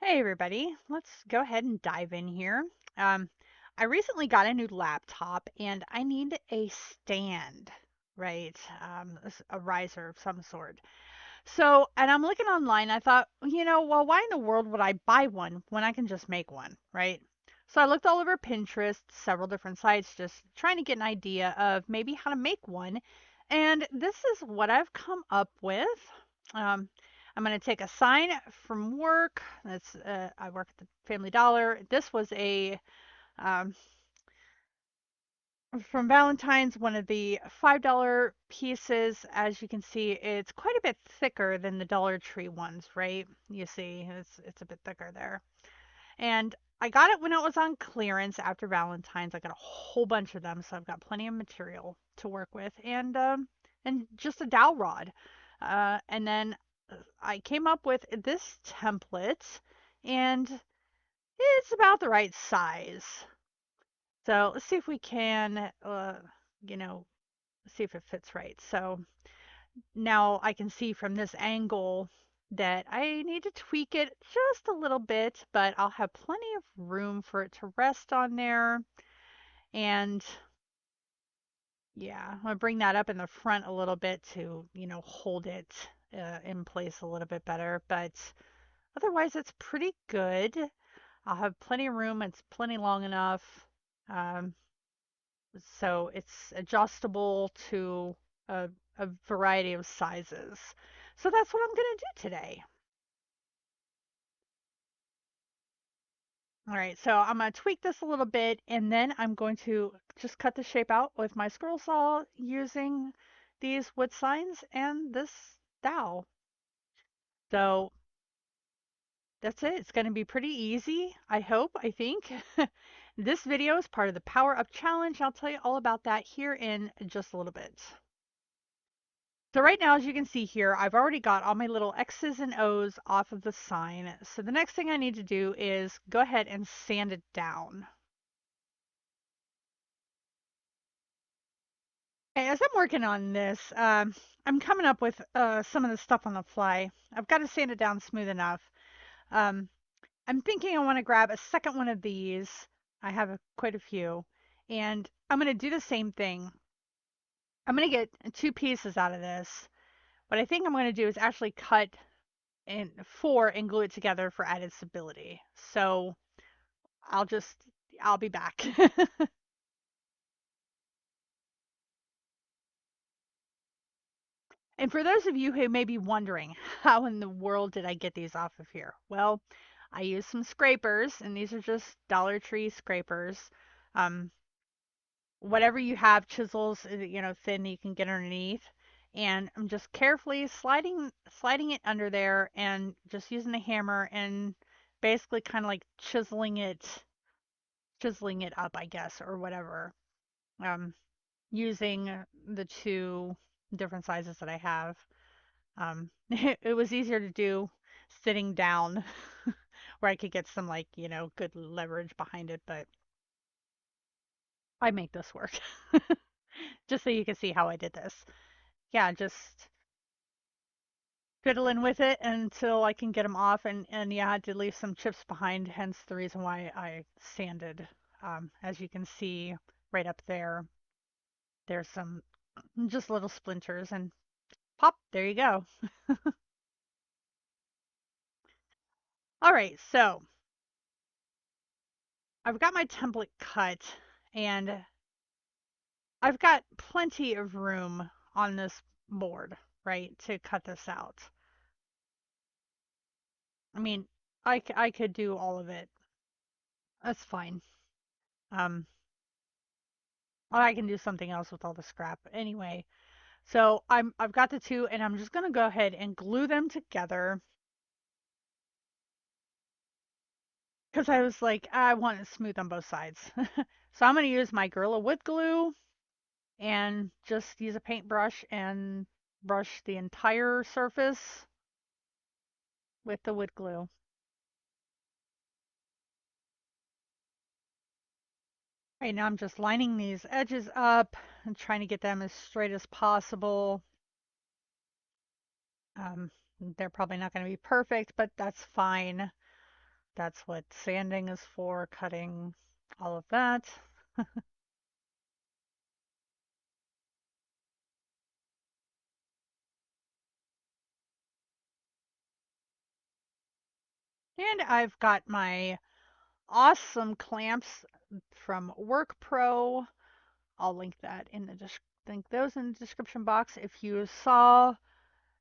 Hey everybody, let's go ahead and dive in here. Um, I recently got a new laptop and I need a stand, right? A riser of some sort. And I'm looking online. I thought, well, why in the world would I buy one when I can just make one, right? So I looked all over Pinterest, several different sites, just trying to get an idea of maybe how to make one. And this is what I've come up with. Um, I'm going to take a sign from work. I work at the Family Dollar. This was a um, from Valentine's, one of the $5 pieces. As you can see, it's quite a bit thicker than the Dollar Tree ones, right? You see, it's a bit thicker there. And I got it when it was on clearance after Valentine's. I got a whole bunch of them, so I've got plenty of material to work with, and just a dowel rod. And then I came up with this template, and it's about the right size. So let's see if we can, you know, see if it fits right. So now I can see from this angle that I need to tweak it just a little bit, but I'll have plenty of room for it to rest on there. And yeah, I'm gonna bring that up in the front a little bit to, hold it in place a little bit better. But otherwise, it's pretty good. I'll have plenty of room. It's plenty long enough. Um, so it's adjustable to a, a variety of sizes. So that's what I'm going to do today. All right, so I'm going to tweak this a little bit and then I'm going to just cut the shape out with my scroll saw using these wood signs and this dowel. So that's it. It's going to be pretty easy, I hope, I think. This video is part of the Power Up Challenge. I'll tell you all about that here in just a little bit. So right now, as you can see here, I've already got all my little X's and O's off of the sign. So the next thing I need to do is go ahead and sand it down. As I'm working on this, I'm coming up with some of the stuff on the fly. I've got to sand it down smooth enough. Um, I'm thinking I want to grab a second one of these. I have quite a few. And I'm going to do the same thing. I'm going to get two pieces out of this. What I think I'm going to do is actually cut in four and glue it together for added stability. So I'll just, I'll be back. And for those of you who may be wondering, how in the world did I get these off of here? Well, I used some scrapers, and these are just Dollar Tree scrapers. Um, Whatever you have, chisels, thin you can get underneath. And I'm just carefully sliding it under there and just using the hammer and basically kind of like chiseling it up, I guess, or whatever. Um, Using the two different sizes that I have. It was easier to do sitting down where I could get some like, good leverage behind it, but I make this work. Just so you can see how I did this. Yeah, just fiddling with it until I can get them off and yeah, I had to leave some chips behind, hence the reason why I sanded. As you can see right up there, there's some just little splinters and pop, there you go. All right, so I've got my template cut and I've got plenty of room on this board, right, to cut this out. I mean, I could do all of it. That's fine. Um, or I can do something else with all the scrap anyway. So I've got the two, and I'm just gonna go ahead and glue them together because I was like, I want it smooth on both sides. So I'm gonna use my Gorilla Wood Glue and just use a paintbrush and brush the entire surface with the wood glue. Right now I'm just lining these edges up and trying to get them as straight as possible. Um, they're probably not going to be perfect, but that's fine. That's what sanding is for, cutting, all of that. And I've got my awesome clamps from Work Pro. I'll link that in the link those in the description box. If you saw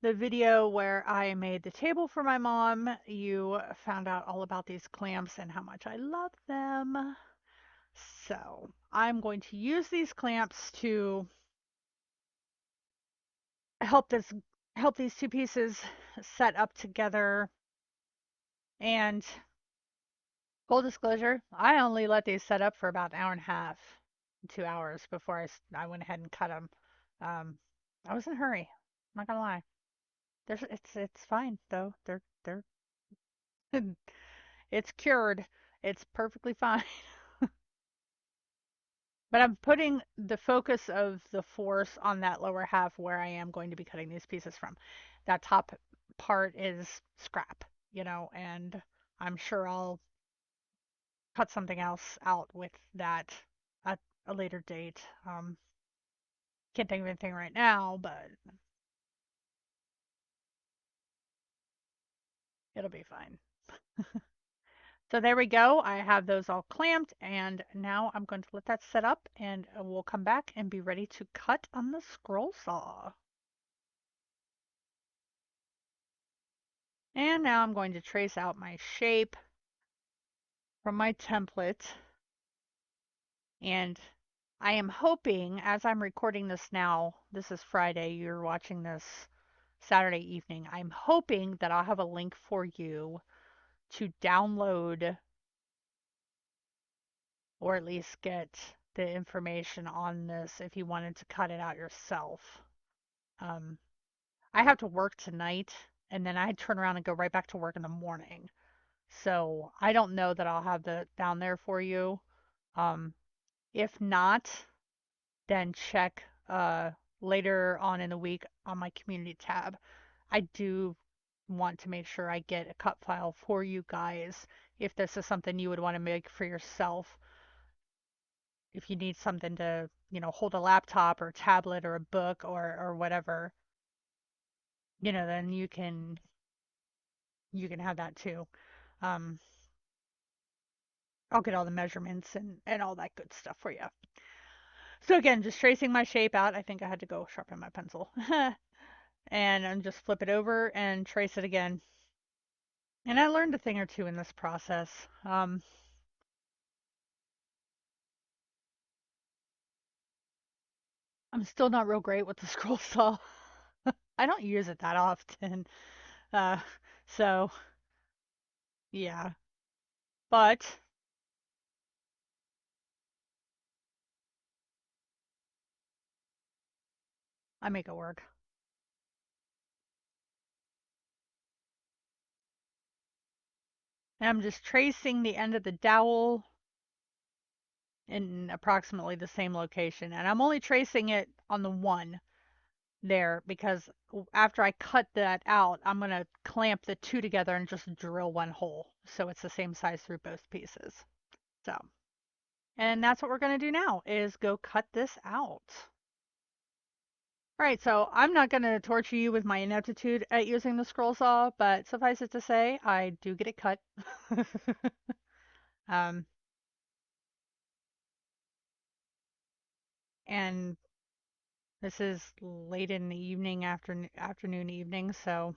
the video where I made the table for my mom, you found out all about these clamps and how much I love them. So I'm going to use these clamps to help this help these two pieces set up together. And full disclosure, I only let these set up for about an hour and a half, 2 hours before I went ahead and cut them. I was in a hurry. I'm not gonna lie. It's fine though. They're it's cured. It's perfectly fine. But I'm putting the focus of the force on that lower half where I am going to be cutting these pieces from. That top part is scrap, and I'm sure I'll cut something else out with that at a later date. Can't think of anything right now, but it'll be fine. So there we go. I have those all clamped, and now I'm going to let that set up, and we'll come back and be ready to cut on the scroll saw. And now I'm going to trace out my shape from my template. And I am hoping, as I'm recording this now, this is Friday, you're watching this Saturday evening, I'm hoping that I'll have a link for you to download or at least get the information on this if you wanted to cut it out yourself. Um, I have to work tonight and then I turn around and go right back to work in the morning. So I don't know that I'll have that down there for you. Um, if not, then check later on in the week on my community tab. I do want to make sure I get a cut file for you guys if this is something you would want to make for yourself. If you need something to, hold a laptop or tablet or a book or whatever, then you can have that too. Um, I'll get all the measurements and all that good stuff for you. So again, just tracing my shape out. I think I had to go sharpen my pencil. And I'm just flip it over and trace it again. And I learned a thing or two in this process. I'm still not real great with the scroll saw. I don't use it that often. Uh, so yeah, but I make it work. And I'm just tracing the end of the dowel in approximately the same location. And I'm only tracing it on the one there because after I cut that out, I'm going to clamp the two together and just drill one hole. So it's the same size through both pieces. So, and that's what we're going to do now is go cut this out. All right, so I'm not going to torture you with my ineptitude at using the scroll saw, but suffice it to say, I do get it cut. um, and this is late in the evening, afternoon, evening, so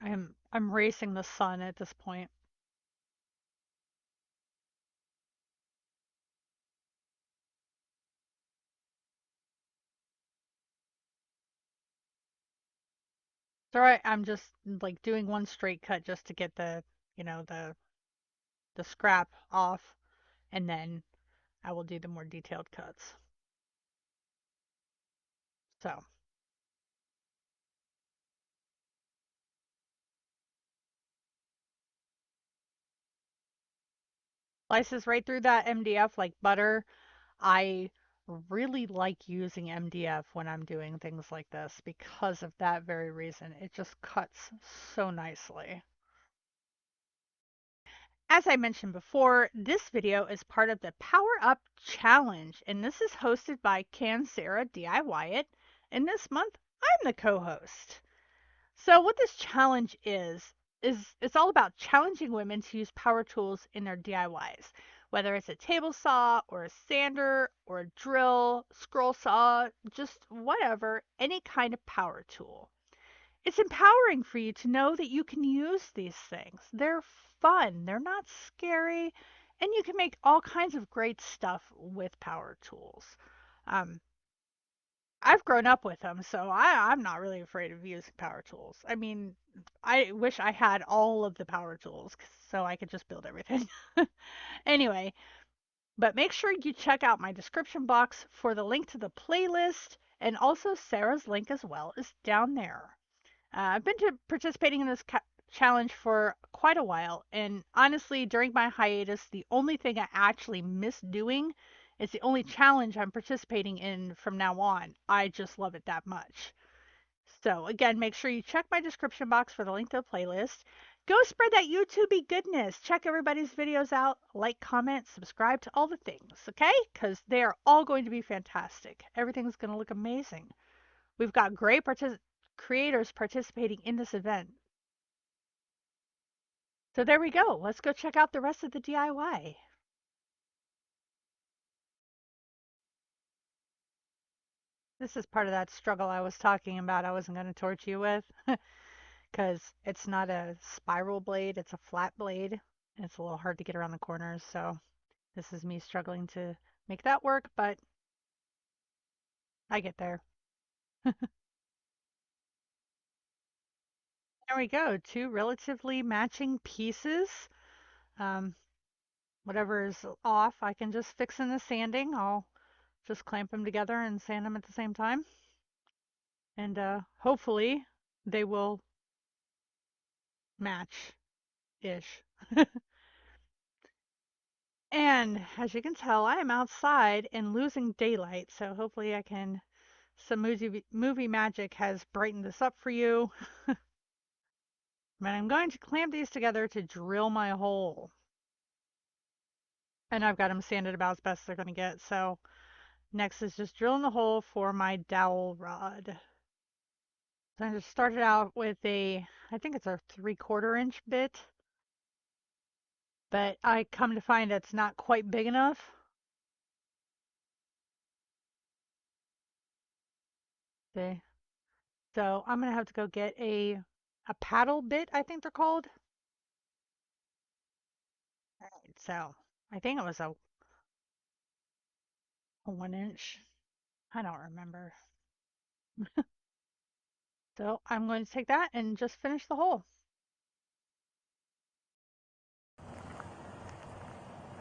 I'm racing the sun at this point. It's all right. I'm just like doing one straight cut just to get the scrap off, and then I will do the more detailed cuts. So slices right through that MDF like butter. I really like using MDF when I'm doing things like this because of that very reason. It just cuts so nicely. as I mentioned before, this video is part of the Power Up Challenge, and this is hosted by Can Sarah DIY It, and this month I'm the co-host. So what this challenge is it's all about challenging women to use power tools in their DIYs, whether it's a table saw or a sander or a drill, scroll saw, just whatever, any kind of power tool. It's empowering for you to know that you can use these things. They're fun, they're not scary, and you can make all kinds of great stuff with power tools. Um, I've grown up with them, so I'm not really afraid of using power tools. I mean, I wish I had all of the power tools so I could just build everything. Anyway, but make sure you check out my description box for the link to the playlist, and also Sarah's link as well is down there. I've been participating in this challenge for quite a while, and honestly, during my hiatus, the only thing I actually miss doing is the only challenge I'm participating in from now on. I just love it that much. So, again, make sure you check my description box for the link to the playlist. Go spread that YouTube goodness. Check everybody's videos out. Like, comment, subscribe to all the things, okay? Because they are all going to be fantastic. Everything's going to look amazing. We've got great creators participating in this event. So there we go. Let's go check out the rest of the DIY. This is part of that struggle I was talking about I wasn't going to torture you with, because it's not a spiral blade, it's a flat blade. It's a little hard to get around the corners, so this is me struggling to make that work, but I get there. There we go. Two relatively matching pieces. Um, whatever is off, I can just fix in the sanding. I'll just clamp them together and sand them at the same time. And hopefully they will match-ish. And as you can tell, I am outside and losing daylight, so hopefully I can, some movie magic has brightened this up for you. But I'm going to clamp these together to drill my hole. And I've got them sanded about as best they're going to get, so next is just drilling the hole for my dowel rod. So I just started out with I think it's a 3/4 inch bit, but I come to find it's not quite big enough. See? So I'm gonna have to go get a paddle bit, I think they're called. Alright, so I think it was a 1 inch. I don't remember. So I'm going to take that and just finish the hole.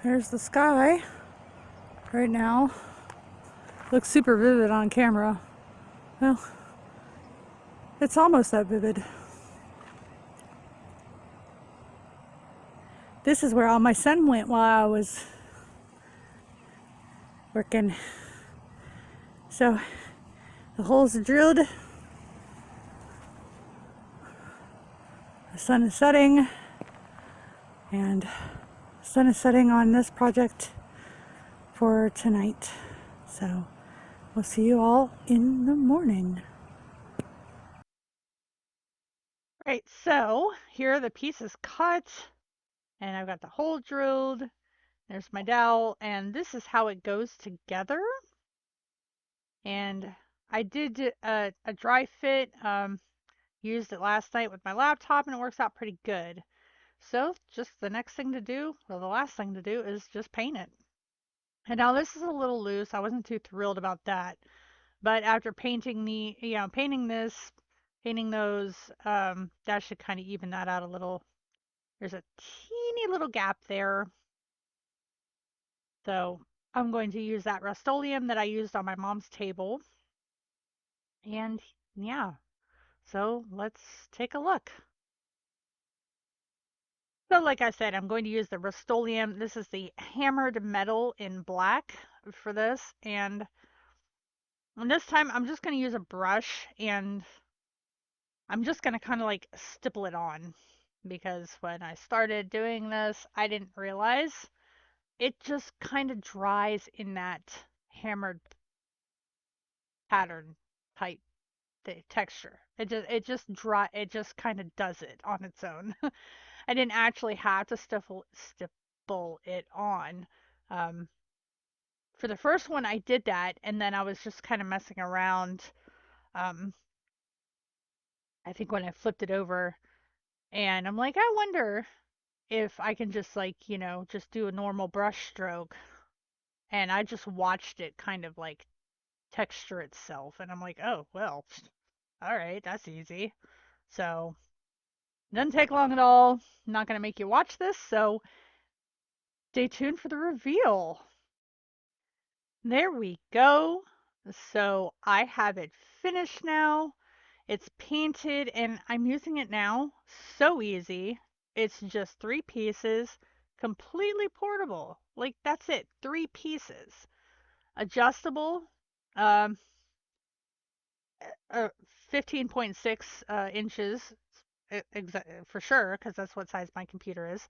There's the sky right now. Looks super vivid on camera. Well, it's almost that vivid. This is where all my sun went while I was working. So the holes are drilled. The sun is setting, and the sun is setting on this project for tonight. So we'll see you all in the morning. Right, so here are the pieces cut, and I've got the hole drilled. There's my dowel, and this is how it goes together. And I did a dry fit, used it last night with my laptop, and it works out pretty good. So just the next thing to do, or the last thing to do, is just paint it. And now this is a little loose. I wasn't too thrilled about that. But after painting painting this, painting those, that should kind of even that out a little. There's a teeny little gap there. So I'm going to use that Rust-Oleum that I used on my mom's table. And yeah, so let's take a look. So like I said, I'm going to use the Rust-Oleum. This is the hammered metal in black for this. And this time I'm just going to use a brush, and I'm just going to kind of like stipple it on. because when I started doing this, I didn't realize it just kind of dries in that hammered pattern type texture. It just kind of does it on its own. I didn't actually have to stipple it on. Um, for the first one, I did that, and then I was just kind of messing around. Um, I think when I flipped it over, and I'm like, I wonder if I can just like, just do a normal brush stroke. And I just watched it kind of like texture itself, and I'm like, oh, well, all right, that's easy. So, doesn't take long at all. I'm not going to make you watch this, so stay tuned for the reveal. There we go. So, I have it finished now. It's painted and I'm using it now. So easy. It's just 3 pieces, completely portable. Like that's it, 3 pieces. Adjustable, um, 15.6 inches for sure, because that's what size my computer is.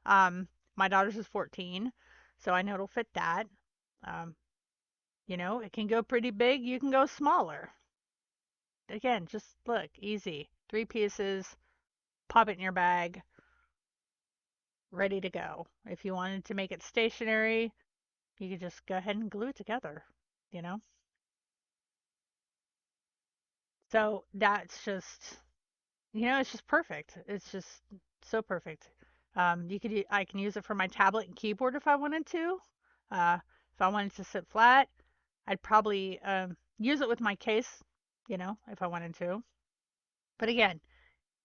My daughter's is 14, so I know it'll fit that. Um, it can go pretty big, you can go smaller. Again, just look, easy. 3 pieces, pop it in your bag, ready to go. If you wanted to make it stationary, you could just go ahead and glue it together, you know? So that's just, it's just perfect. It's just so perfect. I can use it for my tablet and keyboard if I wanted to. If I wanted to sit flat, I'd probably use it with my case, if I wanted to. But again,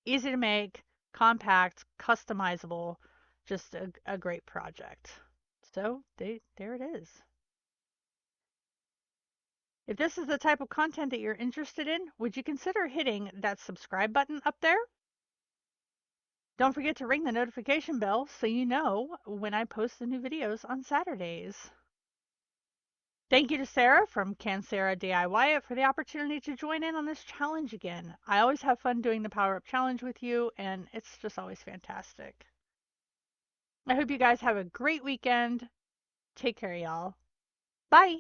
easy to make, compact, customizable, just a great project. So there it is. If this is the type of content that you're interested in, would you consider hitting that subscribe button up there? Don't forget to ring the notification bell so you know when I post the new videos on Saturdays. Thank you to Sarah from Can Sarah DIY It for the opportunity to join in on this challenge again. I always have fun doing the Power Up Challenge with you, and it's just always fantastic. I hope you guys have a great weekend. Take care, y'all. Bye.